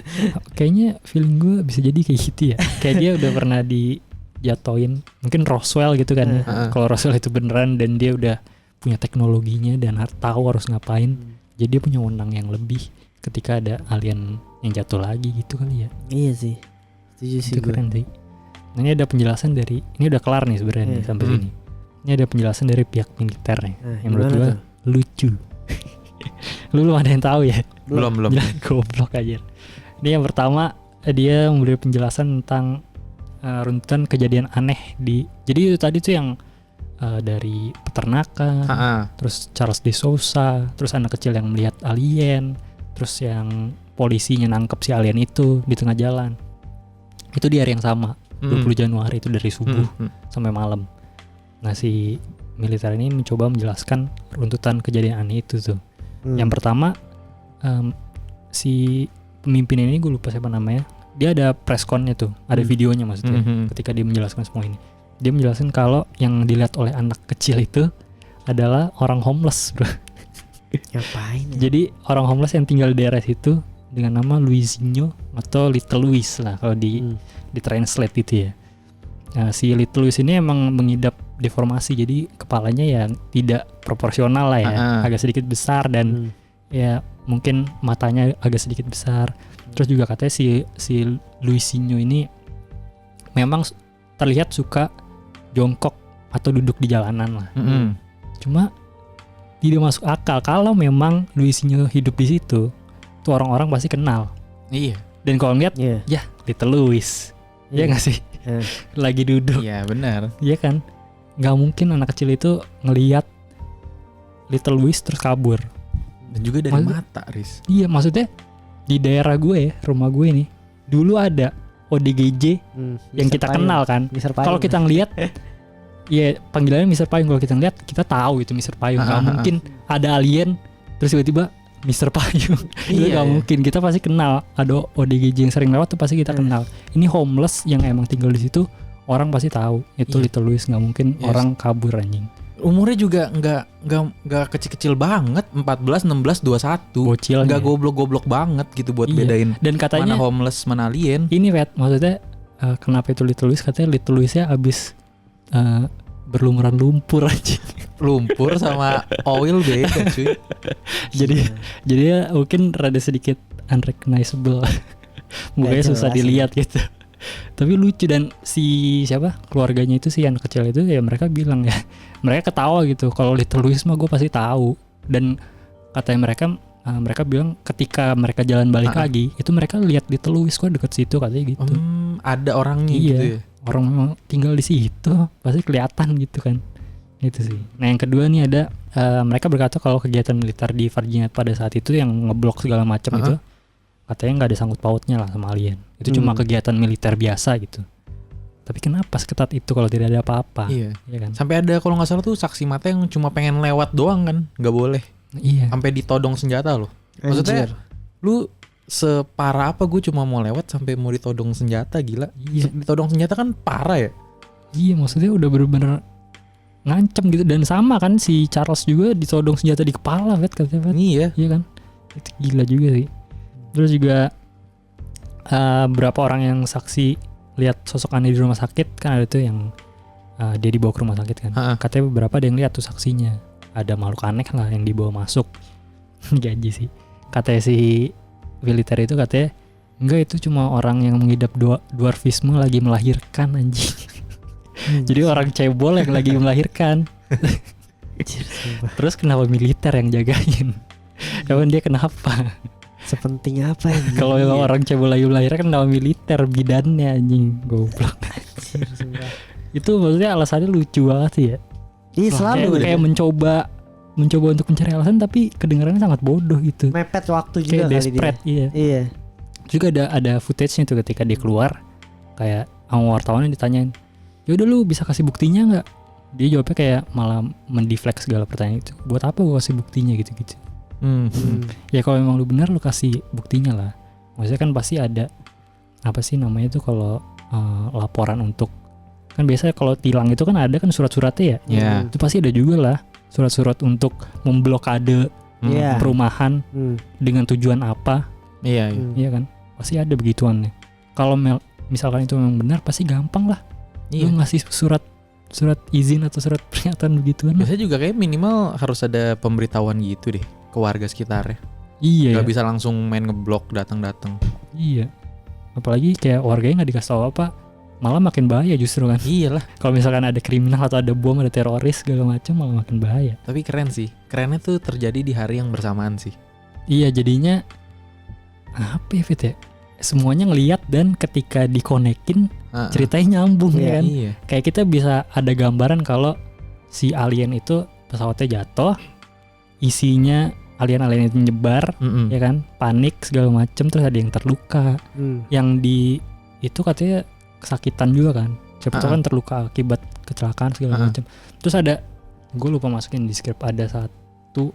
Kayaknya feeling gue bisa jadi kayak gitu ya. Kayak dia udah pernah dijatoin. Mungkin Roswell gitu kan. Kalau Roswell itu beneran dan dia udah punya teknologinya dan tahu harus ngapain. Jadi dia punya wewenang yang lebih ketika ada alien yang jatuh lagi gitu kali ya. Iya sih. Setuju sih itu gue. keren sih. Nah ini ada penjelasan dari, ini udah kelar nih sebenarnya nih sampai sini. Ini ada penjelasan dari pihak militer nih. Yang menurut gue lucu. Lu ada yang tahu ya? Belum. Goblok aja. Ini yang pertama, dia memberi penjelasan tentang runtutan kejadian aneh di. Jadi itu tadi tuh yang dari peternakan, terus Charles de Souza, terus anak kecil yang melihat alien, terus yang polisinya nangkep si alien itu di tengah jalan. Itu di hari yang sama, 20 Januari itu dari subuh sampai malam. Nah si militer ini mencoba menjelaskan runtutan kejadian aneh itu tuh. Yang pertama si pemimpin ini, gue lupa siapa namanya, dia ada press con-nya tuh, ada videonya maksudnya, ketika dia menjelaskan semua ini. Dia menjelaskan kalau yang dilihat oleh anak kecil itu adalah orang homeless bro. Ngapain ya? Jadi orang homeless yang tinggal di daerah situ dengan nama Luisinho atau Little Luis lah kalau di translate gitu ya. Nah, si Little Luis ini emang mengidap deformasi, jadi kepalanya ya tidak proporsional lah ya, agak sedikit besar dan ya mungkin matanya agak sedikit besar. Terus juga katanya si Luisinho ini memang terlihat suka jongkok atau duduk di jalanan lah. Cuma tidak masuk akal kalau memang Luisinho hidup di situ. Tuh orang-orang pasti kenal. Iya. Dan kalau ngeliat, Iya. ya Little Louis. Ya nggak sih? Lagi duduk. Iya benar. Iya kan? Nggak mungkin anak kecil itu ngelihat Little Louis terus kabur. Dan juga dari mata, Riz. Iya, maksudnya di daerah gue ya, rumah gue nih, dulu ada ODGJ yang kita kenal kan. Kalau kita ngelihat, ya panggilannya Mr. Payung. Kalau kita ngelihat, kita tahu itu Mr. Payung. Gak mungkin ada alien terus tiba-tiba Mr. Payung. Itu gak mungkin. Kita pasti kenal. Ada ODGJ yang sering lewat tuh pasti kita kenal. Ini homeless yang emang tinggal di situ, orang pasti tahu itu Little Louis. Gak mungkin orang kabur anjing. Umurnya juga nggak kecil-kecil banget, 14, 16, 21. Bocil. Nggak goblok-goblok banget gitu buat bedain. Dan katanya mana homeless, mana alien. Ini Vet, maksudnya kenapa itu Little Louis? Katanya Little Louisnya abis berlumuran lumpur aja. Lumpur sama oil beda cuy. Jadi ya mungkin rada sedikit unrecognizable. Mukanya susah dilihat gitu. Tapi lucu, dan si siapa keluarganya itu, si anak kecil itu ya mereka bilang ya, mereka ketawa gitu kalau Little Louis mah gue pasti tahu. Dan katanya mereka bilang ketika mereka jalan balik lagi itu mereka lihat Little Louis kok deket situ katanya gitu. Ada orangnya gitu ya. Orang memang tinggal di situ pasti kelihatan gitu kan. Itu sih. Nah yang kedua nih ada mereka berkata kalau kegiatan militer di Virginia pada saat itu yang ngeblok segala macam itu katanya nggak ada sangkut pautnya lah sama alien. Itu cuma kegiatan militer biasa gitu. Tapi kenapa seketat itu kalau tidak ada apa-apa? Iya. Ya kan? Sampai ada kalau nggak salah tuh saksi mata yang cuma pengen lewat doang kan, nggak boleh. Iya. Sampai ditodong senjata loh. Maksudnya lu separah apa gue cuma mau lewat sampai mau ditodong senjata, gila. Iya. Ditodong senjata kan parah ya. Iya, maksudnya udah bener-bener ngancem gitu. Dan sama kan si Charles juga ditodong senjata di kepala, katanya. Iya. Iya kan? Itu gila juga sih. Terus juga berapa orang yang saksi lihat sosok aneh di rumah sakit kan, ada tuh yang dia dibawa ke rumah sakit kan. Katanya beberapa ada yang lihat tuh saksinya, ada makhluk aneh lah yang dibawa masuk. Gaji sih. Katanya si militer itu katanya enggak, itu cuma orang yang mengidap dwarfisme lagi melahirkan anjing. Jadi orang cebol yang lagi melahirkan. Terus kenapa militer yang jagain? Emang dia kenapa? Sepenting apa ini? Kalau orang cebol lagi melahirkan kan nama militer bidannya anjing, goblok. Itu maksudnya alasannya lucu banget sih ya. Iya selalu kayak mencoba untuk mencari alasan tapi kedengarannya sangat bodoh gitu. mepet waktu juga kayak kali desperate, dia. Iya. Juga ada footage-nya tuh ketika dia keluar, kayak sama wartawannya ditanyain, "Ya udah lu bisa kasih buktinya enggak?" Dia jawabnya kayak malah mendeflect segala pertanyaan itu. Buat apa gua kasih buktinya gitu-gitu. Ya kalau memang lu benar lu kasih buktinya lah. Maksudnya kan pasti ada apa sih namanya tuh kalau laporan untuk, kan biasanya kalau tilang itu kan ada kan surat-suratnya ya. Itu pasti ada juga lah surat-surat untuk memblokade perumahan dengan tujuan apa. Iya kan? Pasti ada begituannya. Kalau misalkan itu memang benar pasti gampang lah. Lu ngasih surat izin atau surat peringatan begituan. Biasanya juga kayak minimal harus ada pemberitahuan gitu deh ke warga sekitar ya. Iya. Gak bisa langsung main ngeblok datang-datang. Iya. Apalagi kayak warganya nggak dikasih tahu apa, malah makin bahaya justru kan. Iyalah. Kalau misalkan ada kriminal atau ada bom, ada teroris segala macam, malah makin bahaya. Tapi keren sih. Kerennya tuh terjadi di hari yang bersamaan sih. Iya, jadinya apa ya Fit ya? Semuanya ngelihat dan ketika dikonekin ceritanya nyambung ya kan. Iya. Kayak kita bisa ada gambaran kalau si alien itu pesawatnya jatuh, isinya alien-alien itu nyebar, ya kan, panik segala macem, terus ada yang terluka, yang di itu katanya kesakitan juga kan, siapa tahu kan terluka akibat kecelakaan segala macem. Terus ada, gue lupa masukin di skrip, ada satu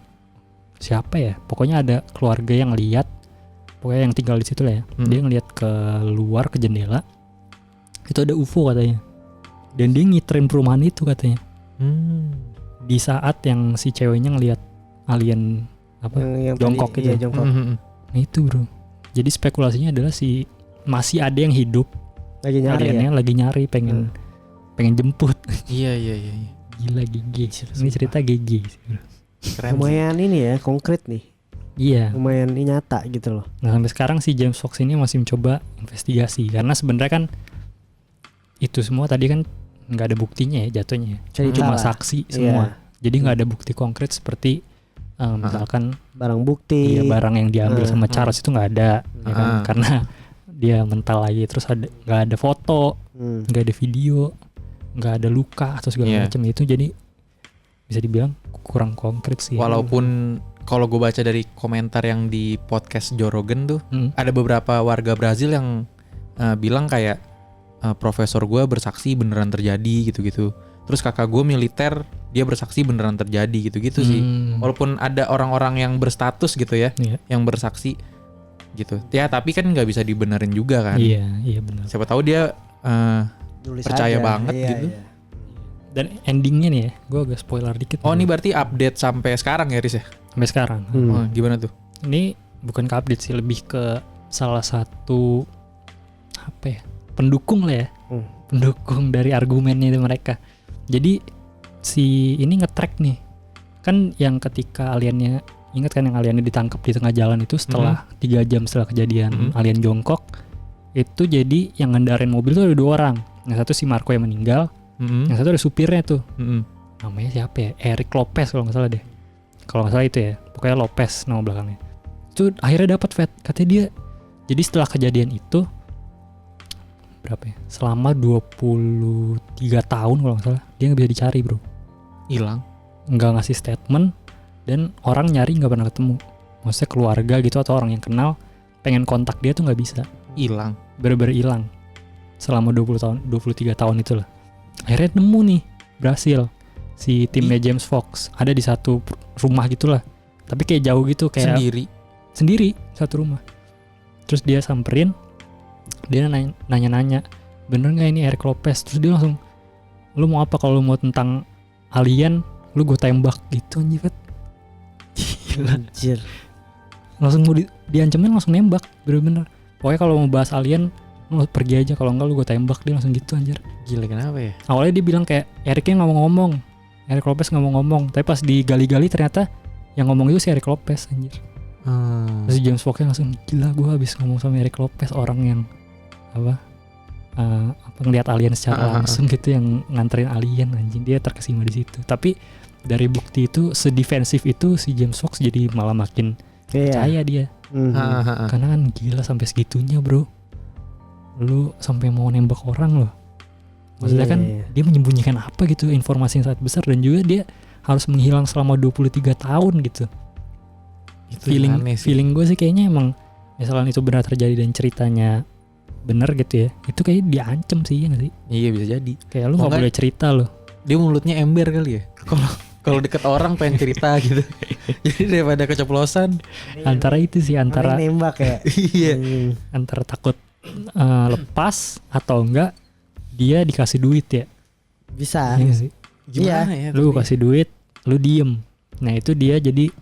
siapa ya, pokoknya ada keluarga yang lihat, pokoknya yang tinggal di situ lah ya, dia ngelihat ke luar ke jendela, itu ada UFO katanya, dan dia ngiterin perumahan itu katanya. Di saat yang si ceweknya ngelihat alien apa yang jongkok tadi, gitu. iya, jongkok. Nah itu bro. Jadi spekulasinya adalah masih ada yang hidup. Lagi nyari aliennya lagi nyari pengen jemput. Iya. Gila GG. Ini cerita GG sih bro. Keren. Lumayan ini ya, konkret nih. Iya. Lumayan ini nyata gitu loh. Nah sampai sekarang si James Fox ini masih mencoba investigasi karena sebenarnya kan itu semua tadi kan nggak ada buktinya ya jatuhnya. Cerita cuma lah. saksi semua. Jadi nggak ada bukti konkret seperti misalkan barang bukti. iya, barang yang diambil sama Charles itu nggak ada, ya kan? Karena dia mental lagi, terus nggak ada foto, nggak ada video, nggak ada luka atau segala macam itu, jadi bisa dibilang kurang konkret sih. Walaupun kalau gue baca dari komentar yang di podcast Joe Rogan tuh, ada beberapa warga Brazil yang bilang kayak profesor gue bersaksi beneran terjadi gitu-gitu. Terus kakak gue militer, dia bersaksi beneran terjadi gitu-gitu sih. Walaupun ada orang-orang yang berstatus gitu ya, yang bersaksi gitu. Ya tapi kan nggak bisa dibenerin juga kan. Iya benar. Siapa tahu dia percaya aja. banget gitu. Iya. Dan endingnya nih ya, gue agak spoiler dikit. Oh ini berarti update sampai sekarang ya Riz ya? Sampai sekarang. Oh, gimana tuh? Ini bukan ke update sih, lebih ke salah satu apa ya, pendukung lah ya, pendukung dari argumennya itu mereka. Jadi si ini nge-track nih, kan yang ketika aliennya, ingat kan yang aliennya ditangkap di tengah jalan itu setelah 3 jam setelah kejadian alien jongkok, itu jadi yang ngendarin mobil tuh ada 2 orang. Yang satu si Marco yang meninggal, yang satu ada supirnya tuh, namanya siapa ya, Eric Lopez kalau nggak salah deh, kalau nggak salah itu ya, pokoknya Lopez nama belakangnya. Itu akhirnya dapat vet, katanya dia. Jadi setelah kejadian itu berapa ya, selama 23 tahun kalau nggak salah, dia nggak bisa dicari bro, Hilang. nggak ngasih statement, dan orang nyari nggak pernah ketemu. Maksudnya keluarga gitu atau orang yang kenal pengen kontak dia tuh nggak bisa, Hilang. bener-bener hilang selama 23 tahun itulah. Akhirnya nemu nih, berhasil si timnya James Fox ada di satu rumah gitulah, tapi kayak jauh gitu, kayak sendiri satu rumah. Terus dia samperin, dia nanya-nanya, bener nggak ini Eric Lopez? Terus dia langsung, lu mau apa? Kalau lu mau tentang alien, lu gue tembak gitu anjir. Gila. Anjir. Langsung mau diancemin, langsung nembak, bener-bener. Pokoknya kalau mau bahas alien, lu pergi aja, kalau enggak lu gue tembak. Dia langsung gitu anjir. Gila, kenapa ya? Awalnya dia bilang kayak Ericnya nggak mau ngomong, Eric Lopez nggak mau ngomong, tapi pas digali-gali ternyata yang ngomong itu si Eric Lopez anjir. Terus James Fox langsung, gila gue habis ngomong sama Eric Lopez, orang yang apa ngeliat alien secara langsung gitu, yang nganterin alien anjing. Dia terkesima di situ. Tapi dari bukti itu, sedefensif itu si James Fox jadi malah makin percaya dia. Karena kan gila sampai segitunya bro, lu sampai mau nembak orang loh. Maksudnya kan dia menyembunyikan apa gitu, informasi yang sangat besar, dan juga dia harus menghilang selama 23 tahun gitu. Itu feeling gue sih kayaknya emang misalkan itu benar terjadi dan ceritanya bener gitu ya, itu kayak diancem sih, ya gak sih? Iya bisa jadi. Kayak lu nggak boleh cerita loh. Dia mulutnya ember kali ya. Kalau deket orang pengen cerita gitu. Jadi daripada keceplosan. Antara itu sih, antara nembak ya. Iya. Antara takut lepas atau enggak dia dikasih duit ya. Bisa. Iya sih. Gimana ya? Lu kasih duit, lu diem. Nah itu dia jadi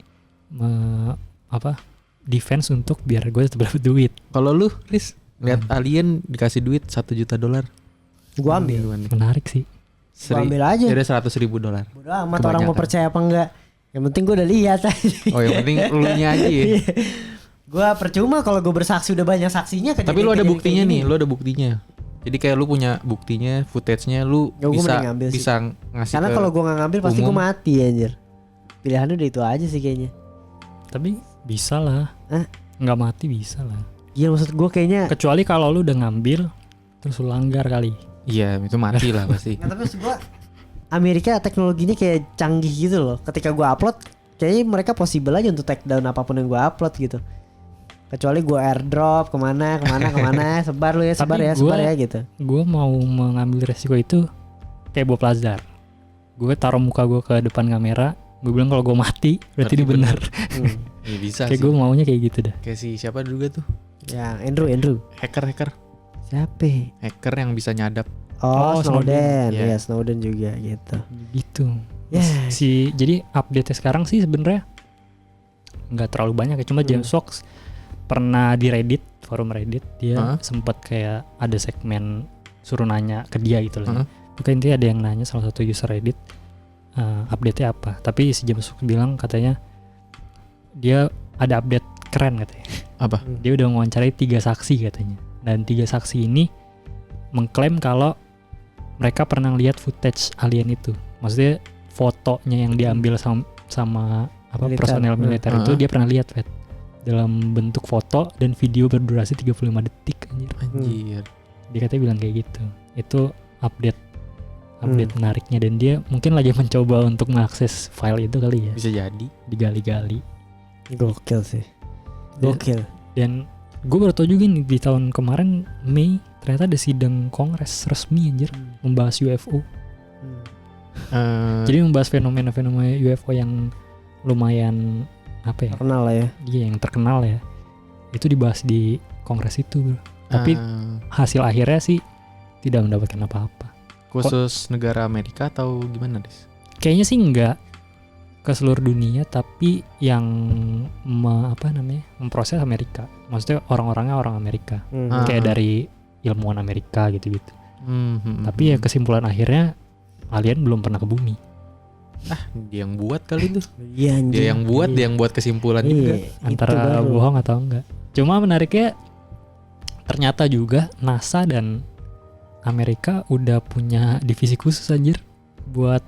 defense untuk biar gue tetap dapat duit. Kalau lu, Riz, lihat alien dikasih duit $1 juta, Gua ambil. Menarik sih. Gua ambil aja. Ada $100,000. Bodo amat orang mau percaya apa enggak. Yang penting gue udah lihat aja. Oh yang penting elunya aja ya. Gua percuma kalau gue bersaksi udah banyak saksinya. Tapi lu ada buktinya nih, lu ada buktinya. Jadi kayak lu punya buktinya, footage-nya, lu bisa ngasih. Karena kalau gue nggak ngambil pasti gue mati anjir. Pilihannya udah itu aja sih kayaknya. Tapi bisa lah. Nggak mati bisa lah. Iya maksud gue kayaknya. Kecuali kalau lu udah ngambil terus lu langgar kali. Iya itu mati lah pasti. Nggak, tapi maksud gue Amerika teknologinya kayak canggih gitu loh. Ketika gue upload, kayaknya mereka possible aja untuk take down apapun yang gue upload gitu. Kecuali gue airdrop kemana sebar lu ya, sebar ya gitu. Gue mau mengambil resiko itu kayak Bob Lazar. Gue taruh muka gue ke depan kamera, gue bilang kalau gue mati berarti ini benar. Ya, bisa kayak sih. Gue maunya kayak gitu dah. Kayak si siapa dulu tuh? Ya Andrew. Hacker. Siapa? Hacker yang bisa nyadap. Oh Snowden. Yeah. Ya Snowden juga gitu. Gitu. Yeah. Jadi update sekarang sih sebenarnya nggak terlalu banyak ya. Cuma James Fox pernah di Reddit, forum Reddit, dia sempat kayak ada segmen suruh nanya ke dia gitu loh. Bukan intinya ada yang nanya salah satu user Reddit update-nya apa. Tapi si James Fox bilang katanya dia ada update keren katanya. Apa? Dia udah mewawancarai 3 saksi katanya. Dan 3 saksi ini mengklaim kalau mereka pernah lihat footage alien itu. Maksudnya fotonya yang diambil sama personel militer itu dia pernah lihat Fed dalam bentuk foto dan video berdurasi 35 detik Anjir. Dia katanya bilang kayak gitu. Itu update menariknya, dan dia mungkin lagi mencoba untuk mengakses file itu kali ya. Bisa jadi Digali-gali. Gokil sih. Gokil. Dan gue baru tau juga nih di tahun kemarin Mei ternyata ada sidang kongres resmi anjir membahas UFO. Jadi membahas fenomena-fenomena UFO yang lumayan terkenal lah ya. Iya, yang terkenal ya. Itu dibahas di kongres itu, bro. Tapi hasil akhirnya sih tidak mendapatkan apa-apa. Khusus negara Amerika atau gimana, Des? Kayaknya sih enggak ke seluruh dunia, tapi yang memproses Amerika. Maksudnya orang-orangnya orang Amerika. Kayak dari ilmuwan Amerika gitu-gitu. Tapi ya kesimpulan akhirnya alien belum pernah ke bumi. Dia yang buat kali itu. Iya, Dia yang buat, dia yang buat kesimpulan juga. Antara bohong atau enggak. Cuma menariknya ternyata juga NASA dan Amerika udah punya divisi khusus anjir buat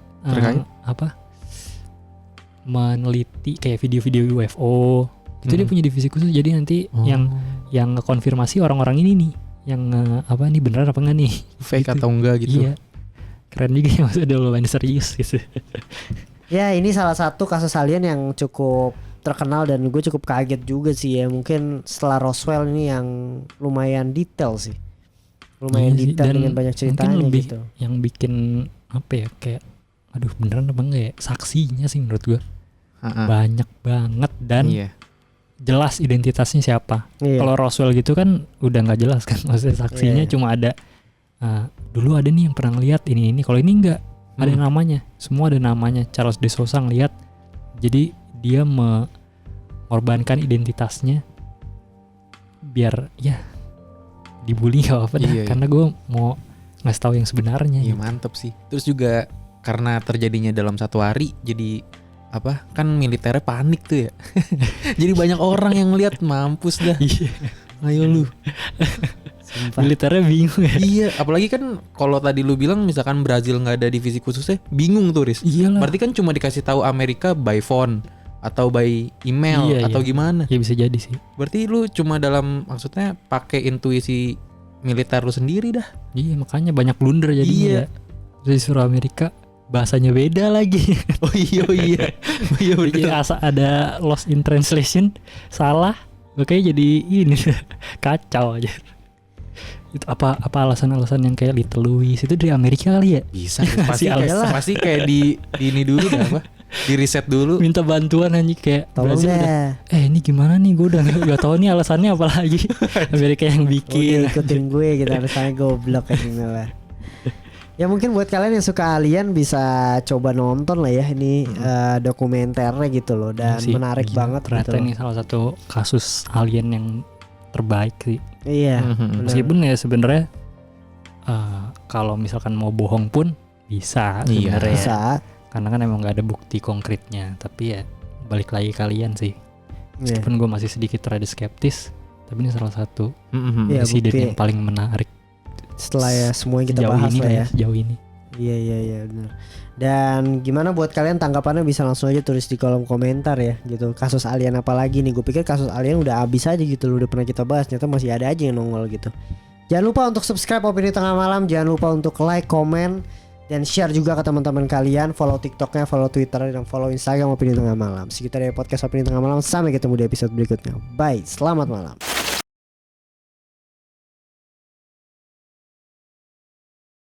meneliti kayak video-video UFO. Itu dia punya divisi khusus, jadi nanti yang konfirmasi orang-orang ini nih, yang ini beneran apa enggak nih, fake gitu. atau enggak gitu. Iya. Keren juga ya, maksudnya lumayan serius gitu. Ya, ini salah satu kasus alien yang cukup terkenal dan gue cukup kaget juga sih ya. Mungkin setelah Roswell ini yang lumayan detail sih. Lumayan detail dengan banyak ceritanya lebih gitu. Yang bikin kayak aduh beneran apa enggak ya, saksinya sih menurut gue banyak banget dan jelas identitasnya siapa. Kalau Roswell gitu kan udah nggak jelas kan, maksudnya saksinya cuma ada dulu ada nih yang pernah ngeliat ini. Kalau ini enggak ada namanya, semua ada namanya. Charles de Souza ngeliat, jadi dia mengorbankan identitasnya biar ya dibully gak apa-apa dah, karena gue mau ngasih tahu yang sebenarnya. Iya, mantep sih. Terus juga karena terjadinya dalam satu hari, jadi kan militernya panik tuh ya. Jadi banyak orang yang lihat, mampus dah. Ayo lu. Militernya bingung ya. Iya, apalagi kan kalau tadi lu bilang misalkan Brazil nggak ada divisi khususnya, bingung tuh Riz. Iyalah. Berarti kan cuma dikasih tahu Amerika by phone atau by email atau gimana? Ya bisa jadi sih. Berarti lu cuma maksudnya pakai intuisi militer lu sendiri dah. Iya, makanya banyak blunder jadinya. Iya. Terus disuruh Amerika bahasanya beda lagi. Oh iya. Jadi ada lost in translation, salah. Makanya jadi ini kacau aja. Itu apa alasan-alasan yang kayak Little Louis itu dari Amerika kali ya? Bisa. Pasti kayak di ini dulu dah di riset dulu. Minta bantuan aja kayak tolong Brazil udah, ini gimana nih, gue udah gak tahu nih alasannya apa lagi. Amerika yang bikin. Ikutin gue gitu, alasannya goblok lah. Ya mungkin buat kalian yang suka alien bisa coba nonton lah ya ini dokumenternya gitu loh, dan menarik banget. Ternyata ini salah satu kasus alien yang terbaik sih. Iya. Meskipun ya sebenarnya kalau misalkan mau bohong pun bisa sebenarnya. Bisa. Karena kan emang nggak ada bukti konkretnya. Tapi ya balik lagi kalian sih. Meskipun gue masih sedikit rada skeptis, tapi ini salah satu insiden yang paling menarik setelah ya semua yang kita bahas lah ya sejauh ini. Iya benar. Dan gimana buat kalian, tanggapannya bisa langsung aja tulis di kolom komentar ya gitu. Kasus alien apa lagi nih? Gue pikir kasus alien udah habis aja gitu loh, udah pernah kita bahas, ternyata masih ada aja yang nongol gitu. Jangan lupa untuk subscribe Opini Tengah Malam, jangan lupa untuk like, komen, dan share juga ke teman-teman kalian. Follow TikToknya, follow Twitter, dan follow Instagram Opini Tengah Malam. Sekitar dari podcast Opini Tengah Malam. Sampai ketemu di episode berikutnya. Bye, selamat malam.